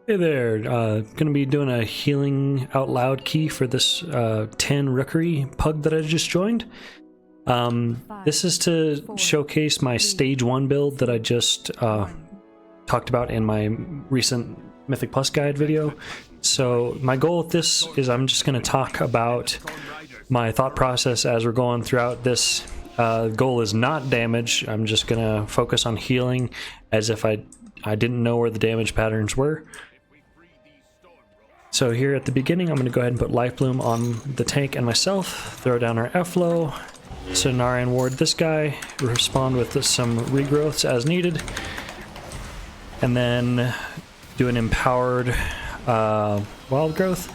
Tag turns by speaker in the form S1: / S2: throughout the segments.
S1: Hey there, gonna be doing a healing out loud key for this 10 rookery pug that I just joined. This is to showcase my stage 1 build that I just talked about in my recent Mythic Plus guide video. So my goal with this is I'm just gonna talk about my thought process as we're going throughout this. Goal is not damage. I'm just gonna focus on healing as if I didn't know where the damage patterns were. So here at the beginning, I'm going to go ahead and put Life Bloom on the tank and myself, throw down our F-Flow, Cenarian Ward this guy, respond with some regrowths as needed, and then do an empowered wild growth.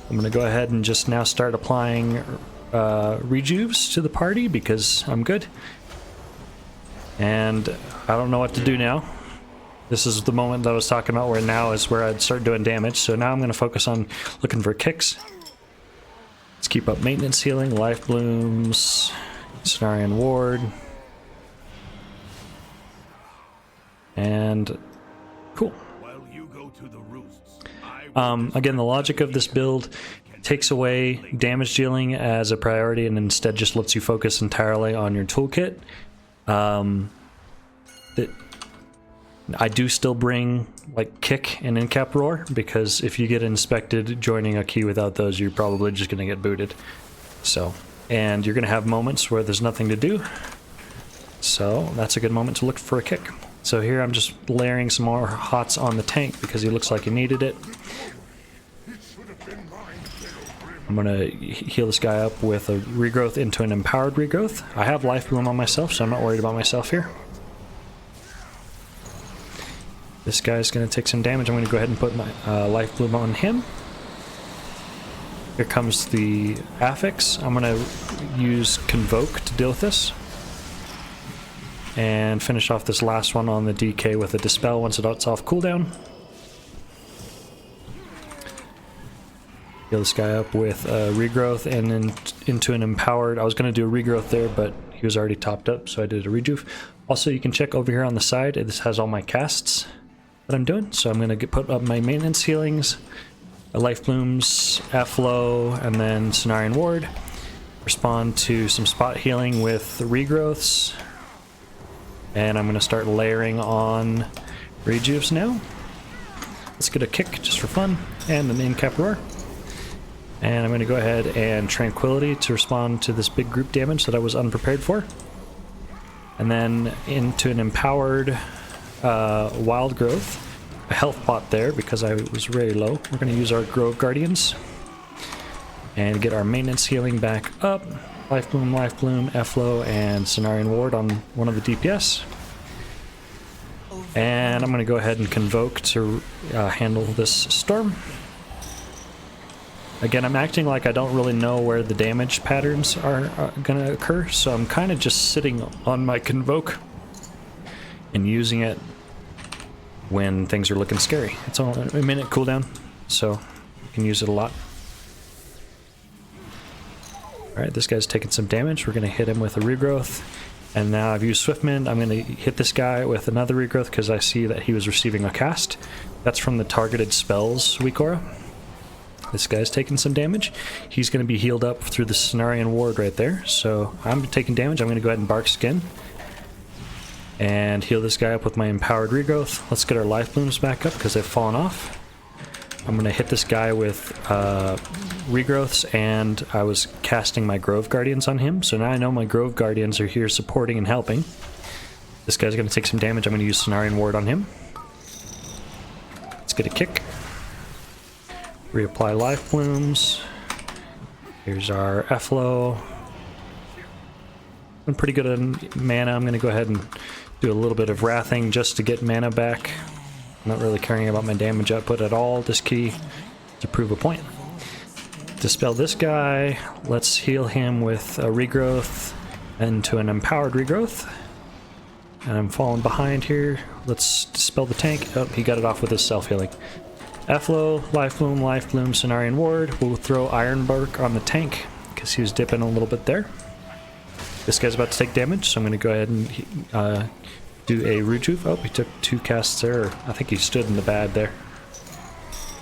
S1: I'm going to go ahead and just now start applying rejuves to the party because I'm good. And I don't know what to do now. This is the moment that I was talking about where now is where I'd start doing damage. So now I'm going to focus on looking for kicks. Let's keep up maintenance healing, life blooms, Cenarian Ward. And cool. Again, the logic of this build takes away damage dealing as a priority and instead just lets you focus entirely on your toolkit. I do still bring like kick and in-cap roar because if you get inspected joining a key without those, you're probably just going to get booted. So, and you're going to have moments where there's nothing to do. So that's a good moment to look for a kick. So here I'm just layering some more hots on the tank because he looks like he needed it. I'm going to heal this guy up with a regrowth into an empowered regrowth. I have life bloom on myself, so I'm not worried about myself here. This guy's going to take some damage. I'm going to go ahead and put my life bloom on him. Here comes the affix. I'm going to use Convoke to deal with this. And finish off this last one on the DK with a Dispel once it's off cooldown. Heal this guy up with a regrowth and then into an empowered. I was going to do a regrowth there, but he was already topped up, so I did a rejuve. Also, you can check over here on the side. This has all my casts that I'm doing. So I'm going to put up my maintenance healings, life blooms, F-Flow, and then Cenarian Ward. Respond to some spot healing with regrowths. And I'm going to start layering on rejuves now. Let's get a kick just for fun, and an in-cap roar. And I'm going to go ahead and Tranquility to respond to this big group damage that I was unprepared for. And then into an empowered wild growth, a health pot there because I was very low. We're going to use our Grove Guardians and get our maintenance healing back up. Life Bloom, F-Flow, and Cenarian Ward on one of the DPS. And I'm going to go ahead and Convoke to handle this storm. Again, I'm acting like I don't really know where the damage patterns are going to occur, so I'm kind of just sitting on my Convoke and using it when things are looking scary. It's only a minute cooldown, so you can use it a lot. Alright, this guy's taking some damage. We're going to hit him with a regrowth. And now I've used Swiftmend. I'm going to hit this guy with another regrowth because I see that he was receiving a cast. That's from the targeted spells weak aura. This guy's taking some damage. He's going to be healed up through the Cenarian Ward right there. So I'm taking damage. I'm going to go ahead and Bark Skin and heal this guy up with my empowered regrowth. Let's get our life blooms back up because they've fallen off. I'm going to hit this guy with regrowths, and I was casting my Grove Guardians on him. So now I know my Grove Guardians are here supporting and helping. This guy's going to take some damage. I'm going to use Cenarian Ward on him. Let's get a kick. Reapply life blooms. Here's our F-Flow. I'm pretty good at mana. I'm going to go ahead and do a little bit of wrathing just to get mana back. I'm not really caring about my damage output at all this key to prove a point. Dispel this guy. Let's heal him with a regrowth into an empowered regrowth. And I'm falling behind here. Let's dispel the tank. Oh, he got it off with his self-healing. F-Flow, Life Bloom, Cenarian Ward. We'll throw Iron Bark on the tank because he was dipping a little bit there. This guy's about to take damage, so I'm going to go ahead and do a rejuve. Oh, he took 2 casts there. I think he stood in the bad there.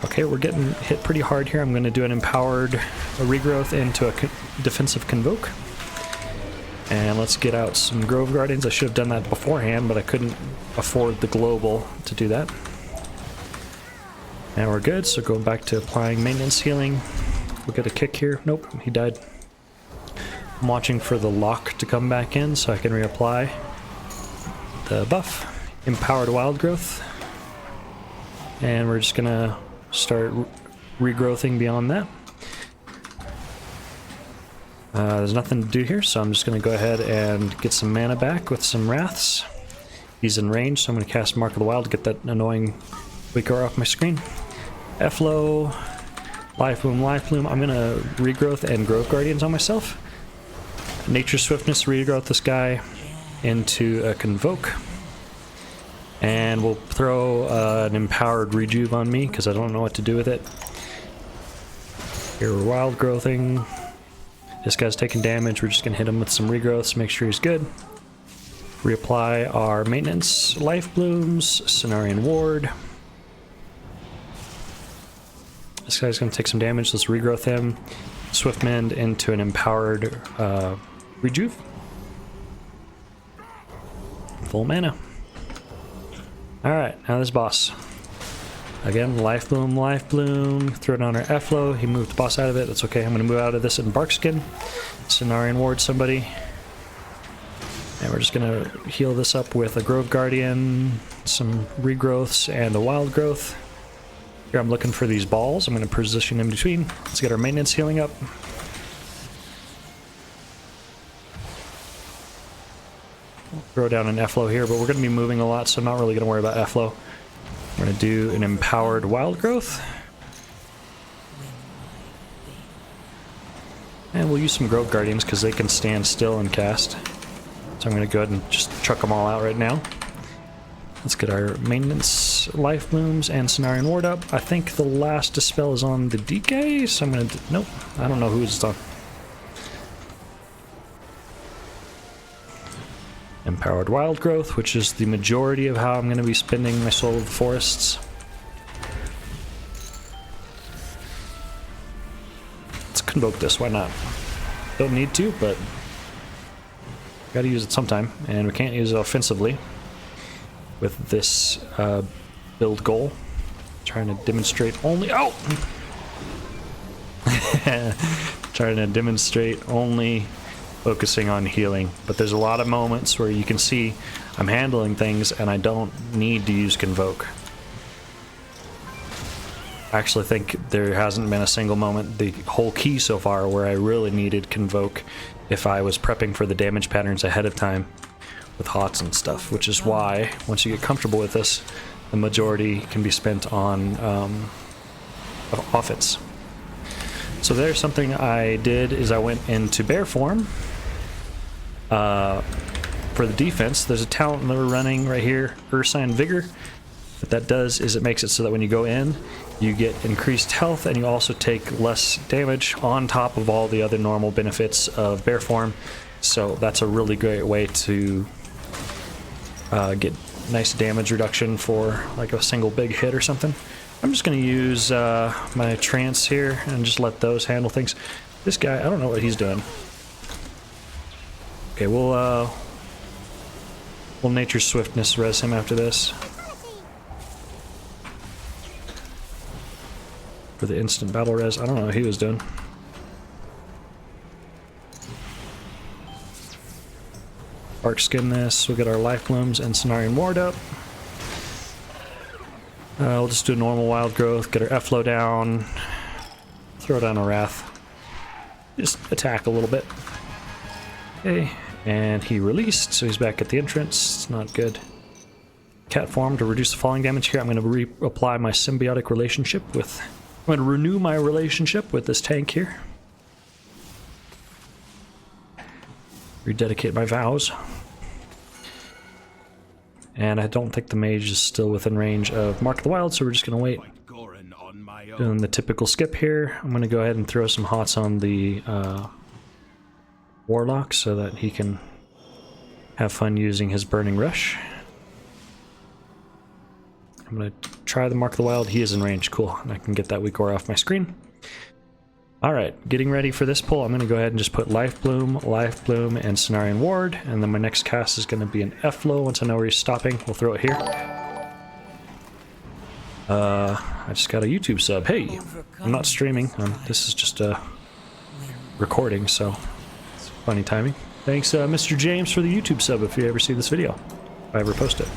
S1: Okay, we're getting hit pretty hard here. I'm going to do an empowered regrowth into a defensive convoke. And let's get out some Grove Guardians. I should have done that beforehand, but I couldn't afford the global to do that. And we're good, so going back to applying maintenance healing. We'll get a kick here. Nope, he died. I'm watching for the lock to come back in so I can reapply the buff. Empowered Wild Growth. And we're just gonna start regrowthing beyond that. There's nothing to do here, so I'm just gonna go ahead and get some mana back with some Wraths. He's in range, so I'm gonna cast Mark of the Wild to get that annoying Weaker off my screen. Efflo, Life Bloom, Life Bloom. I'm gonna regrowth and Grove Guardians on myself. Nature Swiftness, regrowth this guy into a Convoke. And we'll throw an Empowered Rejuve on me because I don't know what to do with it. Here we're Wild Growthing. This guy's taking damage. We're just gonna hit him with some regrowths, make sure he's good. Reapply our maintenance Life Blooms, Cenarian Ward. This guy's gonna take some damage. Let's regrowth him. Swift Mend into an empowered Rejuve. Full mana. Alright, now this boss. Again, Life Bloom, throw down our Efflo. He moved the boss out of it. That's okay. I'm gonna move out of this in Barkskin. Cenarian Ward somebody. And we're just gonna heal this up with a Grove Guardian, some regrowths, and a Wild Growth. Here I'm looking for these balls. I'm gonna position in between. Let's get our maintenance healing up. Throw down an Efflo here, but we're gonna be moving a lot, so I'm not really gonna worry about Efflo. We're gonna do an empowered Wild Growth. And we'll use some Grove Guardians because they can stand still and cast. So I'm gonna go ahead and just chuck them all out right now. Let's get our maintenance Life Blooms and Cenarian Ward up. I think the last Dispel is on the DK, so I'm gonna nope, I don't know who it's on. Empowered Wild Growth, which is the majority of how I'm going to be spending my Soul of the Forests. Let's convoke this, why not? Don't need to, but gotta use it sometime, and we can't use it offensively with this build goal. Trying to demonstrate only... Oh! Trying to demonstrate only... focusing on healing, but there's a lot of moments where you can see I'm handling things and I don't need to use Convoke. I actually think there hasn't been a single moment the whole key so far where I really needed Convoke if I was prepping for the damage patterns ahead of time with HOTS and stuff, which is why once you get comfortable with this, the majority can be spent on offense. So there's something I did is I went into bear form. For the defense, there's a talent that we're running right here, Ursine Vigor. What that does is it makes it so that when you go in, you get increased health and you also take less damage on top of all the other normal benefits of bear form. So that's a really great way to get nice damage reduction for like a single big hit or something. I'm just going to use my trance here and just let those handle things. This guy, I don't know what he's doing. Okay, we'll Nature Swiftness res him after this. For the instant battle res, I don't know what he was doing. Barkskin this, we'll get our Life Blooms and Cenarian Ward up. We'll just do a normal Wild Growth, get our Efflo down, throw down a Wrath. Just attack a little bit. Okay. And he released, so he's back at the entrance. It's not good. Cat form to reduce the falling damage here. I'm going to reapply my symbiotic relationship with... I'm going to renew my relationship with this tank here. Rededicate my vows. And I don't think the mage is still within range of Mark of the Wild, so we're just going to wait. Doing the typical skip here. I'm going to go ahead and throw some HOTS on the... Warlock so that he can have fun using his Burning Rush. I'm going to try try the Mark of the Wild. He is in range. Cool. And I can get that weak aura off my screen. Alright, getting ready for this pull. I'm going to go ahead and just put Life Bloom, and Cenarian Ward. And then my next cast is going to be an F-Flow. Once I know where he's stopping, we'll throw it here. I just got a YouTube sub. Hey, I'm not streaming. This is just a recording, so it's funny timing. Thanks, Mr. James, for the YouTube sub if you ever see this video. If I ever post it.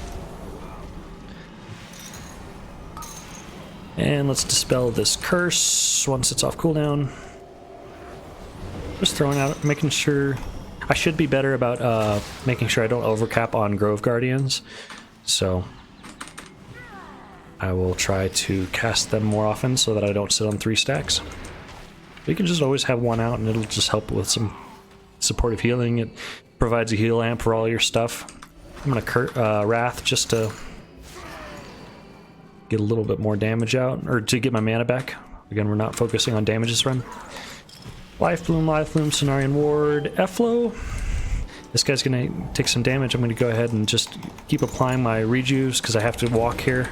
S1: And let's dispel this curse once it's off cooldown. Just throwing out, making sure... I should be better about making sure I don't overcap on Grove Guardians. So I will try to cast them more often so that I don't sit on 3 stacks. You can just always have one out and it'll just help with some supportive healing. It provides a heal amp for all your stuff. I'm gonna Wrath just to get a little bit more damage out, or to get my mana back. Again, we're not focusing on damage this run. Life Bloom, Cenarian Ward, F-Flow. This guy's gonna take some damage. I'm gonna go ahead and just keep applying my rejuves because I have to walk here.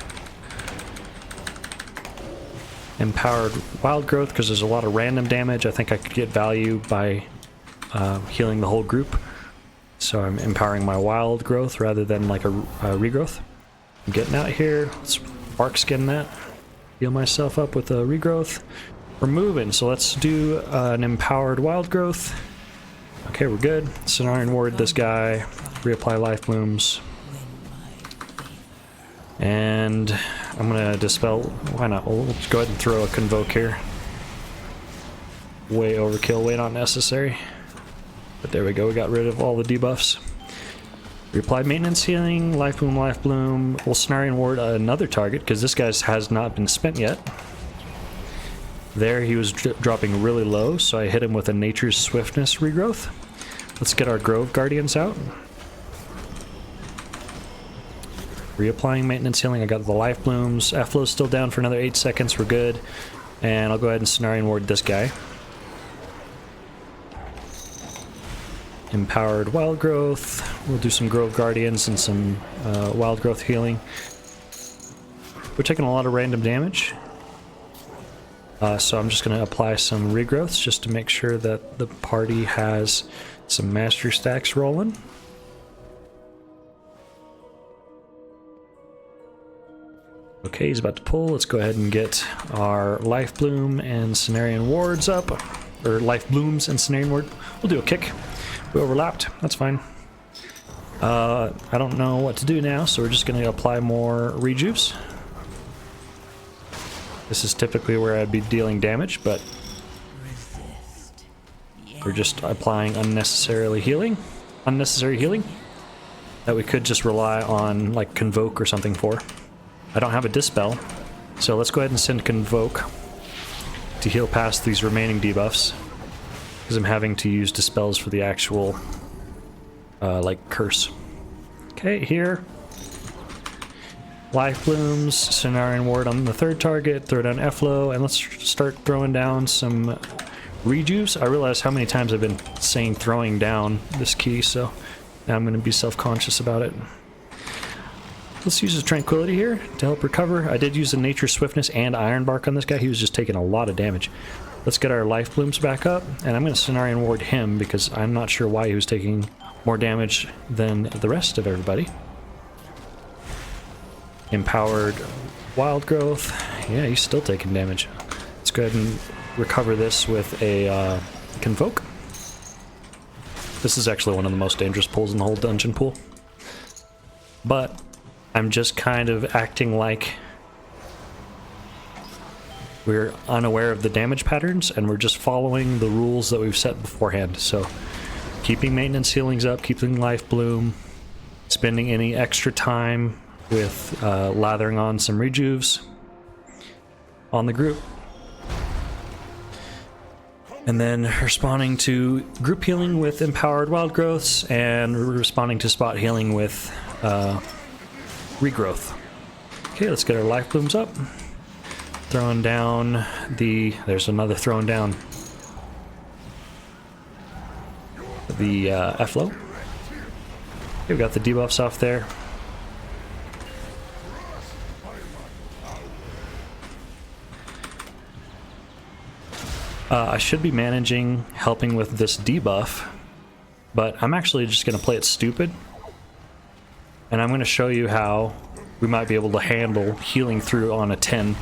S1: Empowered Wild Growth because there's a lot of random damage. I think I could get value by healing the whole group. So I'm empowering my Wild Growth rather than like a regrowth. I'm getting out here. Let's bark skin that. Heal myself up with a regrowth. We're moving, so let's do an empowered Wild Growth. Okay, we're good. Cenarian Ward this guy. Reapply Life Blooms. And I'm gonna dispel. Why not? We'll just go ahead and throw a Convoke here. Way overkill, way not necessary. But there we go, we got rid of all the debuffs. Reapplied Maintenance Healing, Life Bloom. We'll Cenarian Ward another target, because this guy's has not been spent yet. There, he was dropping really low, so I hit him with a Nature's Swiftness regrowth. Let's get our Grove Guardians out. Reapplying Maintenance Healing, I got the Life Blooms. F-Flow's still down for another 8 seconds, we're good. And I'll go ahead and Cenarian Ward this guy. Empowered Wild Growth. We'll do some Grove Guardians and some Wild Growth healing. We're taking a lot of random damage. So I'm just going to apply some regrowths just to make sure that the party has some mastery stacks rolling. Okay, he's about to pull. Let's go ahead and get our Life Bloom and Cenarian Wards up. Or Life Blooms and Cenarian Ward. We'll do a kick. We overlapped. That's fine. I don't know what to do now, so we're just going to apply more rejuves. This is typically where I'd be dealing damage, but we're just applying unnecessary healing that we could just rely on like Convoke or something for. I don't have a Dispel, so let's go ahead and send Convoke to heal past these remaining debuffs, because I'm having to use Dispels for the actual like curse. Okay, here. Life Blooms, Cenarian Ward on the third target, throw down F-Flow, and let's start throwing down some rejuves. I realize how many times I've been saying throwing down this key, so now I'm going to be self-conscious about it. Let's use a Tranquility here to help recover. I did use a Nature's Swiftness and Iron Bark on this guy. He was just taking a lot of damage. Let's get our Life Blooms back up, and I'm going to Cenarian Ward him because I'm not sure why he was taking more damage than the rest of everybody. Empowered Wild Growth. Yeah, he's still taking damage. Let's go ahead and recover this with a Convoke. This is actually one of the most dangerous pulls in the whole dungeon pool. But I'm just kind of acting like we're unaware of the damage patterns and we're just following the rules that we've set beforehand. So keeping maintenance healings up, keeping Life Bloom, spending any extra time with lathering on some rejuves on the group, and then responding to group healing with empowered wild growths and responding to spot healing with regrowth. Okay, let's get our Life Blooms up. Throwing down there's another throwing down the F-Flow. Okay, we got the debuffs off there. I should be managing helping with this debuff, but I'm actually just going to play it stupid. And I'm going to show you how we might be able to handle healing through on a 10.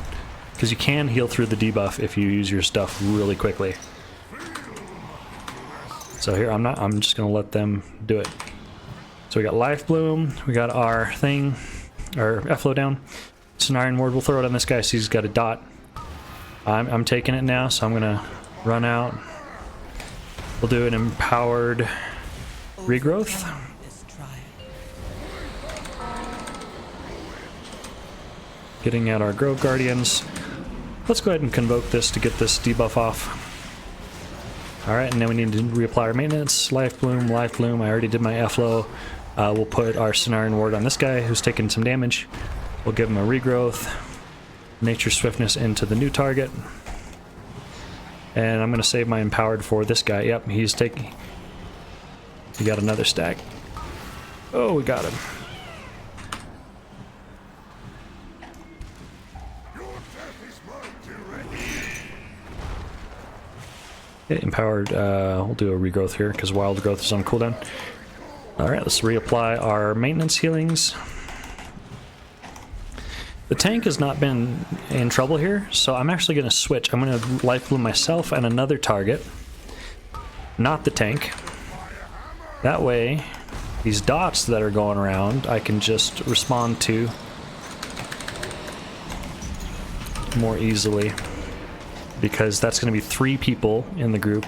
S1: Because you can heal through the debuff if you use your stuff really quickly. So here, I'm just going to let them do it. So we got Life Bloom, we got our thing, our Efflo down. Cenarian Ward, we'll throw it on this guy so he's got a dot. I'm taking it now, so I'm going to run out. We'll do an empowered regrowth. Getting out our Grove Guardians. Let's go ahead and convoke this to get this debuff off. Alright, and then we need to reapply our maintenance. Life Bloom, Life Bloom. I already did my Efflo. We'll put our Cenarian Ward on this guy who's taking some damage. We'll give him a regrowth. Nature Swiftness into the new target. And I'm going to save my empowered for this guy. Yep, he's taking... We got another stack. Oh, we got him. Okay, empowered, we'll do a regrowth here because wild growth is on cooldown. Alright, let's reapply our maintenance healings. The tank has not been in trouble here, so I'm actually going to switch. I'm going to Life Bloom myself and another target, not the tank. That way, these dots that are going around, I can just respond to more easily. Because that's going to be 3 people in the group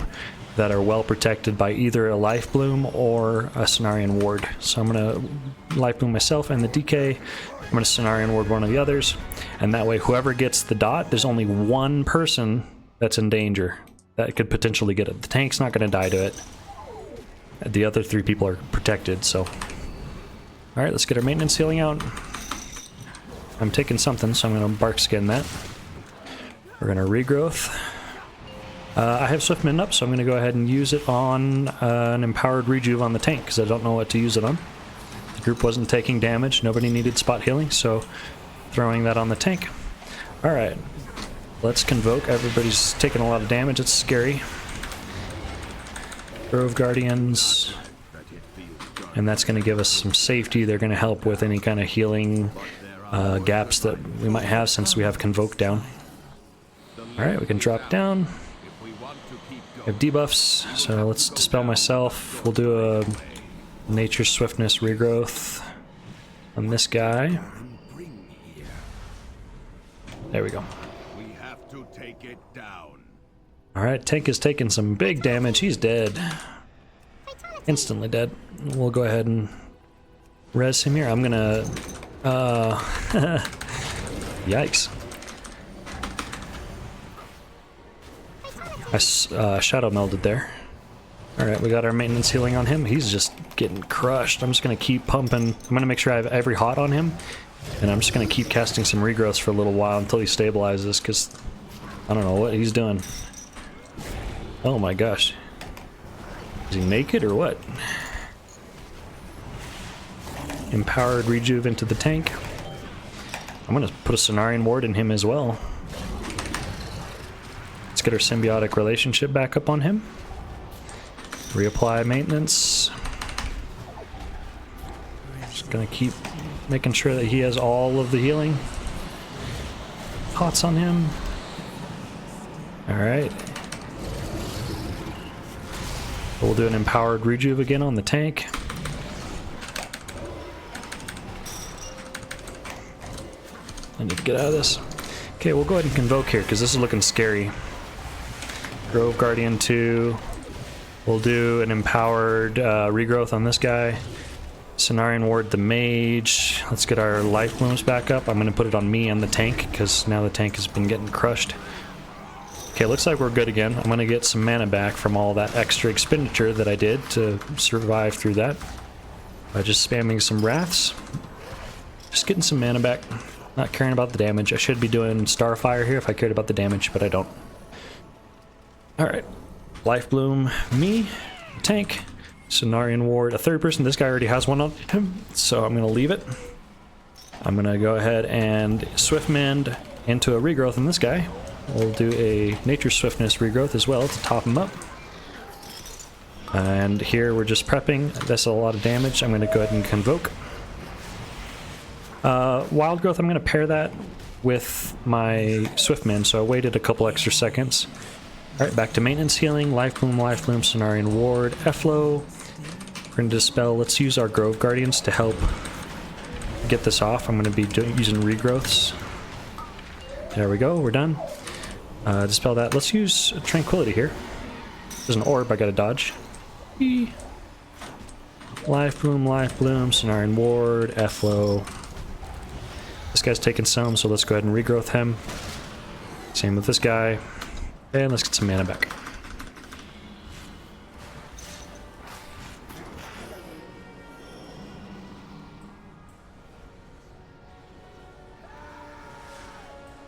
S1: that are well protected by either a Life Bloom or a Cenarian Ward. So I'm going to Life Bloom myself and the DK. I'm going to Cenarian Ward one of the others. And that way whoever gets the dot, there's only one person that's in danger that could potentially get it. The tank's not going to die to it. The other 3 people are protected, so... Alright, let's get our maintenance healing out. I'm taking something, so I'm going to bark skin that. We're going to regrowth. I have Swiftman up, so I'm going to go ahead and use it on an empowered rejuve on the tank, because I don't know what to use it on. The group wasn't taking damage, nobody needed spot healing, so throwing that on the tank. Alright, let's convoke. Everybody's taking a lot of damage, it's scary. Grove Guardians, and that's going to give us some safety. They're going to help with any kind of healing gaps that we might have since we have Convoke down. Alright, we can drop down. We have debuffs, so let's Dispel myself. We'll do a Nature Swiftness regrowth on this guy. There we go. Alright, tank is taking some big damage. He's dead. Instantly dead. We'll go ahead and res him here. I'm gonna... Yikes. I shadow melded there. Alright, we got our maintenance healing on him. He's just getting crushed. I'm just going to keep pumping. I'm going to make sure I have every hot on him. And I'm just going to keep casting some regrowths for a little while until he stabilizes, because I don't know what he's doing. Oh my gosh. Is he naked or what? Empowered rejuve into the tank. I'm going to put a Cenarian Ward in him as well. Let's get our symbiotic relationship back up on him. Reapply maintenance. Just gonna keep making sure that he has all of the healing pots on him. Alright. We'll do an empowered rejuve again on the tank. I need to get out of this. Okay, we'll go ahead and convoke here because this is looking scary. Grove Guardian 2. We'll do an empowered regrowth on this guy. Cenarian Ward the mage. Let's get our life blooms back up. I'm going to put it on me and the tank because now the tank has been getting crushed. Okay, looks like we're good again. I'm going to get some mana back from all that extra expenditure that I did to survive through that. By just spamming some wraths. Just getting some mana back. Not caring about the damage. I should be doing Starfire here if I cared about the damage, but I don't. Alright. Life Bloom, me, tank, Cenarian Ward, a third person. This guy already has one on him, so I'm going to leave it. I'm going to go ahead and Swift Mend into a regrowth on this guy. We'll do a Nature Swiftness regrowth as well to top him up. And here we're just prepping. That's a lot of damage. I'm going to go ahead and Convoke. Wild Growth, I'm going to pair that with my Swiftman, so I waited a couple extra seconds. Alright, back to Maintenance Healing, Life Bloom, Cenarian Ward, Efflow. We're going to Dispel. Let's use our Grove Guardians to help get this off. I'm going to be using Regrowths. There we go, we're done. Dispel that. Let's use Tranquility here. There's an orb I gotta dodge. Eee. Life Bloom, Cenarian Ward, Efflow. This guy's taking some, so let's go ahead and regrowth him. Same with this guy. And let's get some mana back.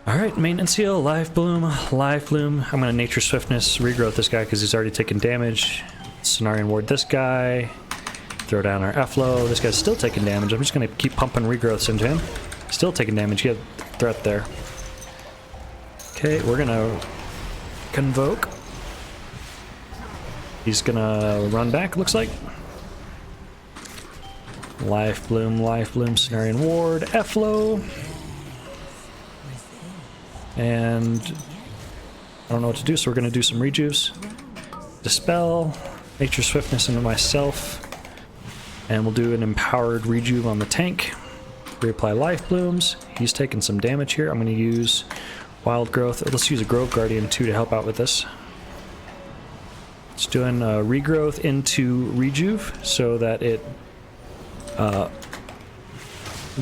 S1: Alright, Maintenance Heal, Life Bloom. I'm gonna Nature Swiftness regrowth this guy because he's already taken damage. Cenarian Ward this guy. Throw down our Efflow. This guy's still taking damage. I'm just gonna keep pumping regrowths into him. Still taking damage. He had threat there. Okay, we're gonna Convoke. He's gonna run back, looks like. Life Bloom, Cenarian Ward, Efflow. And I don't know what to do, so we're gonna do some rejuves. Dispel, Nature Swiftness into myself. And we'll do an empowered rejuve on the tank. Reapply Life Blooms. He's taking some damage here. I'm going to use Wild Growth. Let's use a Grove Guardian too to help out with this. It's doing regrowth into rejuve so that it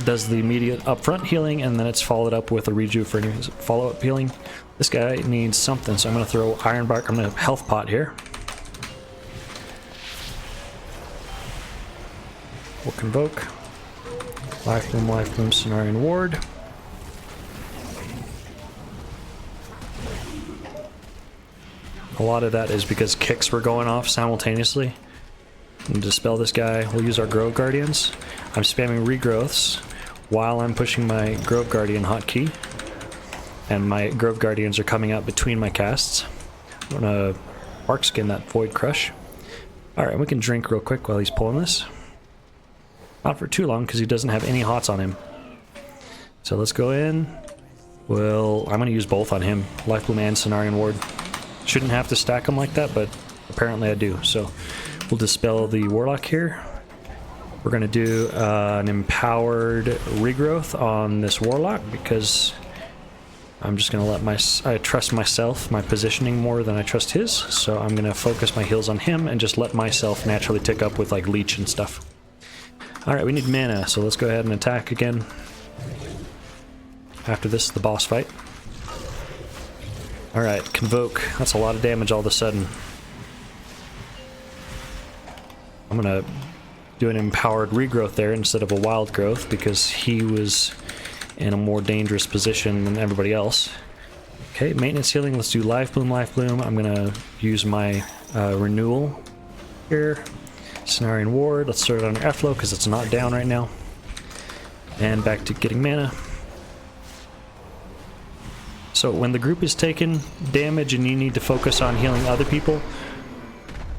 S1: does the immediate upfront healing, and then it's followed up with a rejuve for any follow-up healing. This guy needs something, so I'm going to throw Ironbark. I'm going to Health Pot here. We'll Convoke. Life Bloom, Cenarian Ward. A lot of that is because kicks were going off simultaneously. And Dispel this guy. We'll use our Grove Guardians. I'm spamming regrowths while I'm pushing my Grove Guardian hotkey. And my Grove Guardians are coming out between my casts. I'm gonna Bark Skin that Void Crush. Alright, we can drink real quick while he's pulling this. Not for too long because he doesn't have any hots on him. So let's go in. Well, I'm going to use both on him. Life Bloom and Cenarian Ward. Shouldn't have to stack them like that, but apparently I do. So we'll Dispel the Warlock here. We're going to do an empowered regrowth on this Warlock because I'm just going to let I trust myself, my positioning more than I trust his. So I'm going to focus my heals on him and just let myself naturally tick up with like Leech and stuff. Alright, we need mana, so let's go ahead and attack again. After this, the boss fight. Alright, Convoke. That's a lot of damage all of a sudden. I'm gonna do an empowered regrowth there instead of a wild growth because he was in a more dangerous position than everybody else. Okay, Maintenance Healing. Let's do Life Bloom. I'm gonna use my Renewal here. Cenarian Ward, let's throw it on our Efflow because it's not down right now. And back to getting mana. So when the group is taking damage and you need to focus on healing other people,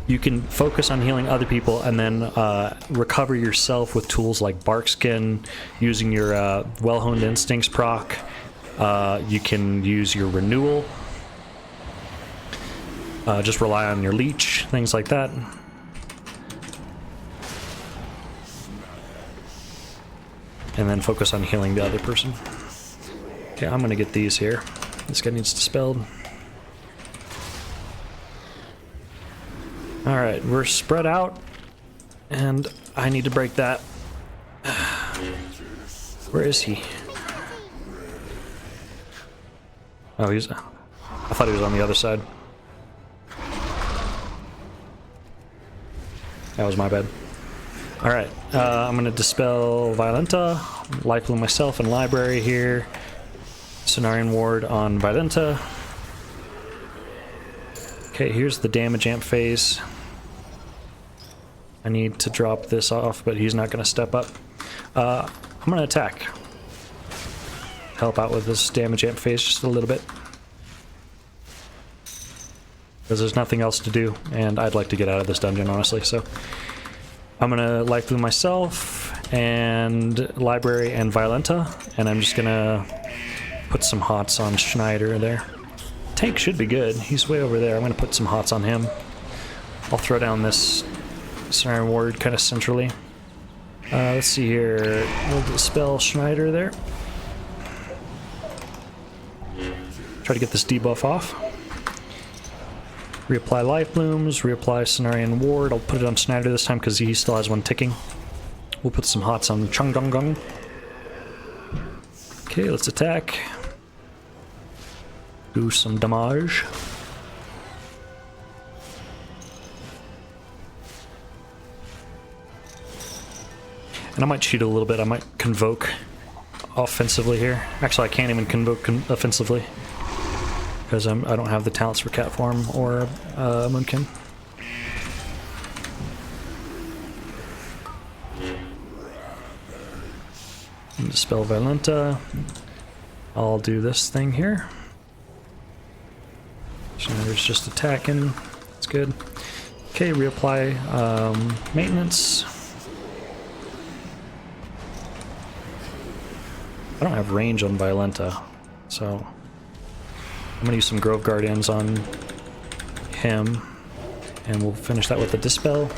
S1: you can focus on healing other people and then recover yourself with tools like Bark Skin, using your Well-Honed Instincts proc. You can use your Renewal. Just rely on your Leech, things like that. And then focus on healing the other person. Okay, I'm gonna get these here. This guy needs Dispelled. Alright, we're spread out, and I need to break that. Where is he? Oh, I thought he was on the other side. That was my bad. Alright, I'm gonna Dispel Violenta, Life Bloom myself in Library here. Cenarian Ward on Violenta. Okay, here's the damage amp phase. I need to drop this off, but he's not gonna step up. I'm gonna attack. Help out with this damage amp phase just a little bit. because there's nothing else to do, and I'd like to get out of this dungeon, honestly. So I'm gonna life bloom myself, and library and Violenta, and I'm just gonna put some hots on Schneider there. Tank should be good. He's way over there. I'm gonna put some hots on him. I'll throw down this Siren Ward kind of centrally. Let's see here. We'll dispel Schneider there. Try to get this debuff off. Reapply Life Blooms, reapply Cenarian Ward. I'll put it on Schneider this time because he still has one ticking. We'll put some hots on Chung Gung Gung. Okay, let's attack. Do some damage. And I might cheat a little bit. I might convoke offensively here. Actually, I can't even convoke offensively because I don't have the talents for Cat Form or Moonkin. Dispel Violenta. I'll do this thing here. Schneider's just attacking. That's good. Okay, reapply maintenance. I don't have range on Violenta, so I'm gonna use some Grove Guardians on him, and we'll finish that with a Dispel.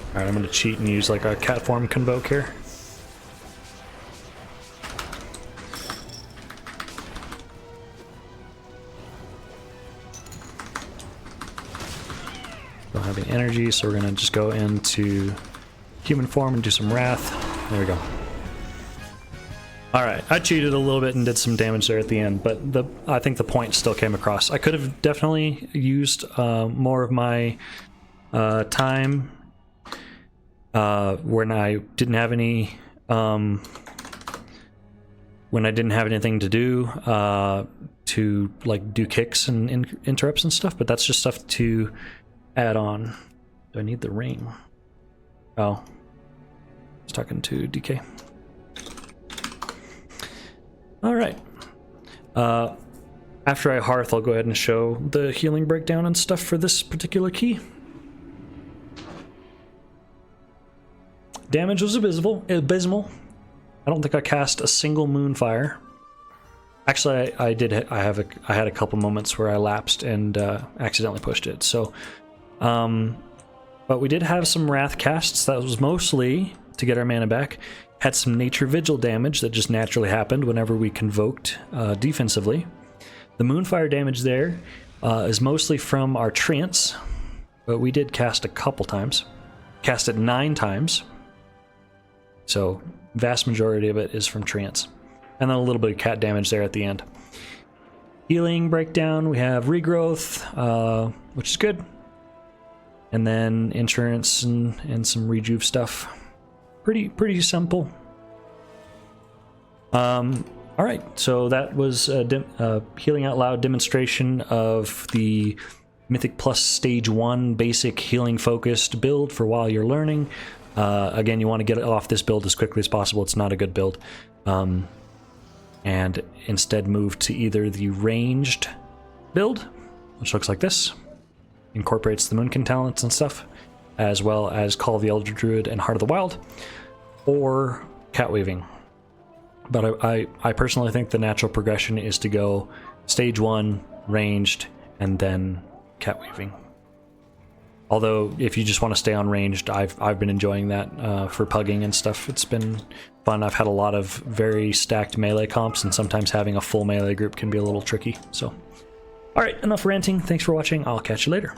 S1: Alright, I'm gonna cheat and use like a Cat Form Convoke here. Don't have any energy, so we're gonna just go into human form and do some Wrath. There we go. Alright, I cheated a little bit and did some damage there at the end, but I think the point still came across. I could have definitely used more of my time when I didn't have any when I didn't have anything to do to like do kicks and interrupts and stuff, but that's just stuff to add on. Do I need the ring? Oh, I was talking to DK. All right. After I hearth, I'll go ahead and show the healing breakdown and stuff for this particular key. Damage was abysmal. I don't think I cast a single Moonfire. Actually, I had a couple moments where I lapsed and accidentally pushed it. So, but we did have some Wrath casts. That was mostly to get our mana back. Had some Nature Vigil damage that just naturally happened whenever we convoked defensively. The Moonfire damage there is mostly from our Trance, but we did cast a couple times. Cast it 9 times. So, vast majority of it is from Trance. And then a little bit of cat damage there at the end. Healing breakdown, we have Regrowth, which is good. And then Insurance and some Rejuve stuff. Pretty simple. Alright, so that was a Healing Out Loud demonstration of the Mythic Plus Stage 1 basic healing focused build for while you're learning. Again, you want to get off this build as quickly as possible. It's not a good build. And instead move to either the ranged build, which looks like this. Incorporates the Moonkin talents and stuff, as well as Call of the Elder Druid and Heart of the Wild, or Cat Weaving. But I personally think the natural progression is to go Stage 1, ranged, and then Cat Weaving. Although, if you just want to stay on ranged, I've been enjoying that for pugging and stuff. It's been fun. I've had a lot of very stacked melee comps, and sometimes having a full melee group can be a little tricky. So, alright, enough ranting. Thanks for watching. I'll catch you later.